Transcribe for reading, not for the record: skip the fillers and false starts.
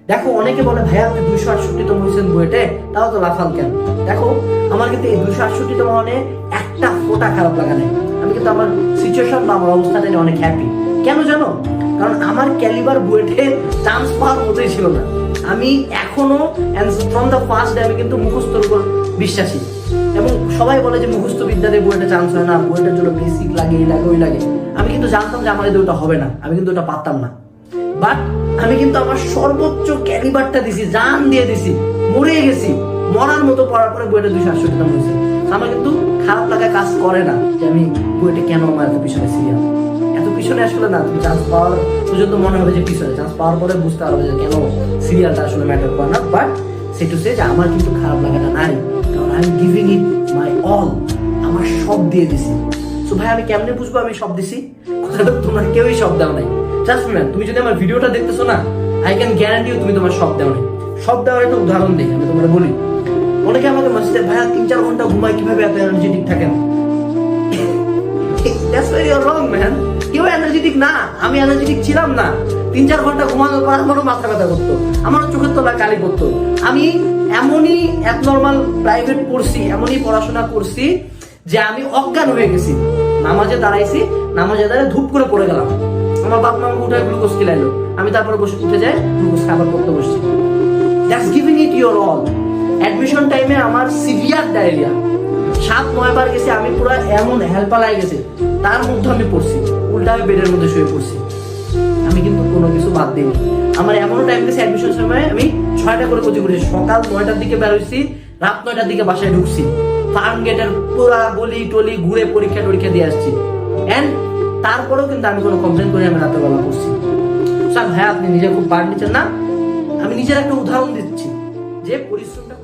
দেখো অনেকে বলে ভাইয়া আপনি 268তম হয়েছেন বুয়েটে, তাও তো লাফান কেন? দেখো আমার কিন্তু এই 268তম মানে একটা ফোঁটা খারাপ লাগা নেই। আমি কিন্তু আমার সিচুয়েশন বা আমার অবস্থাটা নিয়ে অনেক হ্যাপি। কেন জানো? কারণ আমার ক্যালিবার বুয়েটে চান্স পাওয়ার মতোই ছিল না। আমি এখনো ফ্রম দ্য ফার্স্ট ডে আমি কিন্তু মুখস্থর উপর বিশ্বাসী। এবং সবাই বলে যে মুখস্থ বিদ্যাতে বুয়েটে চান্স হয় না, বুয়েটের জন্য বেসিক লাগে, এই লাগে, ওই লাগে। আমি কিন্তু জানতাম যে আমার এদের ওটা হবে না, আমি কিন্তু ওটা পারতাম না। বাট আমি কিন্তু আমার সর্বোচ্চ ক্যালিবারটা দিছি, জান দিয়ে দিছি, মরে গেছি, মরার মতো পড়ার পরে বুয়েটে 268তম হয়েছে। আমার কিন্তু খারাপ লাগা কাজ করে না যে আমি বুয়েটে কেন আমার এত পিছনে সিরিয়াল, এত পিছনে আসলে না। তুমি চান্স পাওয়ার পর্যন্ত মনে হবে যে পিছনে, চান্স পাওয়ার পরে বুঝতে পারবে যে কেন সিরিয়ালটা আসলে ম্যাটার করে না। বাট সেটু সে যে আমার কিন্তু খারাপ লাগাটা নাই, কারণ I am giving it my all, আমার সব দিয়ে দিছি। সো ভাই আমি কেমনে বুঝবো আমি সব দিছি? কথাটা তোমরা কেউই সব দাও নাই। জাস্ট ম্যান, তুমি যদি আমার ভিডিওটা দেখতেছো না, আই ক্যান গ্যারান্টি ইউ তুমি তোমার সব দাও নাই। সব দেওয়ার একটা উদাহরণ দিই আমি তোমাকে বলি। অনেকে আমাকে মসজিদে ভাইয়া 3-4 ঘন্টা ঘুমায়, কিভাবে এত এনার্জেটিক থাকেন? That's very wrong man. কেউ এনার্জেটিক না, আমি এনার্জেটিক ছিলাম না। 3-4 ঘন্টা ঘুমানোর পর আমারও মাথা ব্যথা করতো, আমারও চোখের তলা কালি করতো। আমি এমনই অ্যাবনর্মাল প্রাইভেট পড়ছি, এমনই পড়াশোনা করছি যে আমি অজ্ঞান হয়ে গেছি। নামাজে দাঁড়াইছি, নামাজে দাঁড়িয়ে ধূপ করে পড়ে গেলাম। আমার বাপ মা উঠে গ্লুকোজ খিলাইলো, আমি তারপরে বসে উঠে যাই গ্লুকোজ খাবার করতে বসছি। That's giving eat your all. Admission টাইমে আমার সিভিয়ার ডায়রিয়া, 7-9 বার গেছি, আমি পুরো এমন হেলপালাই গেছে, তার মধ্যে আমি পড়ছি, উল্টা আমি বেডের মধ্যে শুয়ে পড়ছি। আমি কিন্তু কোনো কিছু বাদ দিইনি। আমার এমনও টাইম গেছে অ্যাডমিশন সময় আমি 6টা করে কোচিং করেছি, সকাল 9টার দিকে বের হইছি, রাত 9টার দিকে বাসায় ঢুকছি, ফার্ম গেটের পুরা গলি টলি ঘুরে পরীক্ষা টরীক্ষা দিয়ে আসছি। এন্ড তারপরেও কিন্তু আমি কোনো কমপ্লেন করি আমি রাতের বেলা পড়ছি। স্যার ভাই আপনি নিজে খুব পার নিচ্ছেন না, আমি নিজের একটা উদাহরণ দিচ্ছি যে পরিশ্রমটা